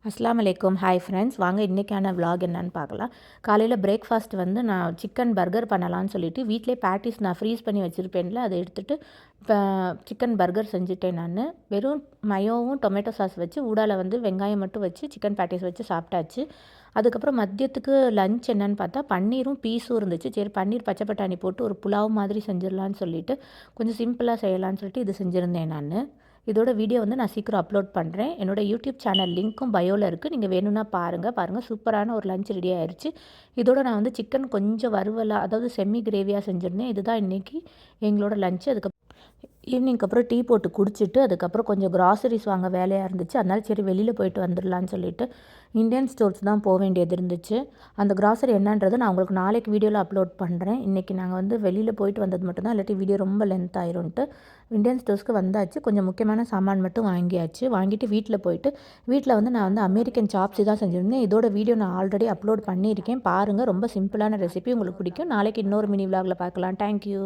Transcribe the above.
அஸ்ஸலாமு அலைக்கும். Hi friends, வாங்க இன்றைக்கான விலாக் என்னன்னு பார்க்கலாம். காலையில் பிரேக்ஃபாஸ்ட் வந்து நான் சிக்கன் பர்கர் பண்ணலான்னு சொல்லிட்டு வீட்டிலே பேட்டிஸ் நான் ஃப்ரீஸ் பண்ணி வச்சுருப்பேன்ல, அதை எடுத்துகிட்டு சிக்கன் பர்கர் செஞ்சுட்டேன் நான். வெறும் மயோவும் டொமேட்டோ சாஸ் வச்சு ஊடால வந்து வெங்காயம் மட்டும் வச்சு சிக்கன் பேட்டிஸ் வச்சு சாப்பிட்டாச்சு. அதுக்கப்புறம் மதியத்துக்கு லஞ்ச் என்னன்னு பார்த்தா பன்னீரும் பீஸும் இருந்துச்சு. சரி, பன்னீர் பச்சை பட்டாணி போட்டு ஒரு புலாவ் மாதிரி செஞ்சிடலான்னு சொல்லிட்டு கொஞ்சம் சிம்பிளாக செய்யலான்னு சொல்லிட்டு இது செஞ்சுருந்தேன் நான். இதோட வீடியோ வந்து நான் சீக்கிரம் அப்லோட் பண்ணுறேன். என்னோடய யூடியூப் சேனல் லிங்க்கும் பயோவில் இருக்குது. நீங்கள் வேணும்னா பாருங்கள். சூப்பரான ஒரு லஞ்ச் ரெடி ஆயிடுச்சு. இதோட நான் வந்து சிக்கன் கொஞ்சம் வறுவலாக, அதாவது செம்மி கிரேவியாக செஞ்சுருந்தேன். இதுதான் இன்றைக்கி எங்களோட லஞ்சு. ஈவினிங்க்கு அப்புறம் டீ போட்டு குடிச்சிட்டு அதுக்கப்புறம் கொஞ்சம் கிராசரிஸ் வாங்க வேலையாக இருந்துச்சு. அதனால சரி வெளியில் போயிட்டு வந்துடலான்னு சொல்லிட்டு இந்தியன் ஸ்டோர்ஸ் தான் போக வேண்டியது இருந்துச்சு. அந்த கிராசரி என்னன்றதை நான் உங்களுக்கு நாளைக்கு வீடியோவில் அப்லோட் பண்ணுறேன். இன்றைக்கி நாங்கள் வந்து வெளியில் போயிட்டு வந்தது மட்டும்தான், இல்லாட்டி வீடியோ ரொம்ப லென்த் ஆயிரும்ன்ட்டு இந்தியன் ஸ்டோர்ஸ்க்கு வந்தாச்சு. கொஞ்சம் முக்கியமான சாமான் மட்டும் வாங்கியாச்சு. வாங்கிட்டு வீட்டில் வந்து நான் வந்து அமெரிக்கன் சாப்ஸி தான் செஞ்சுருந்தேன். இதோட வீடியோ நான் ஆல்ரெடி அப்லோட் பண்ணியிருக்கேன். பாருங்கள், ரொம்ப சிம்பிளான ரெசிபி, உங்களுக்கு பிடிக்கும். நாளைக்கு இன்னொரு மினி விலாகில் பார்க்கலாம். தேங்க்யூ.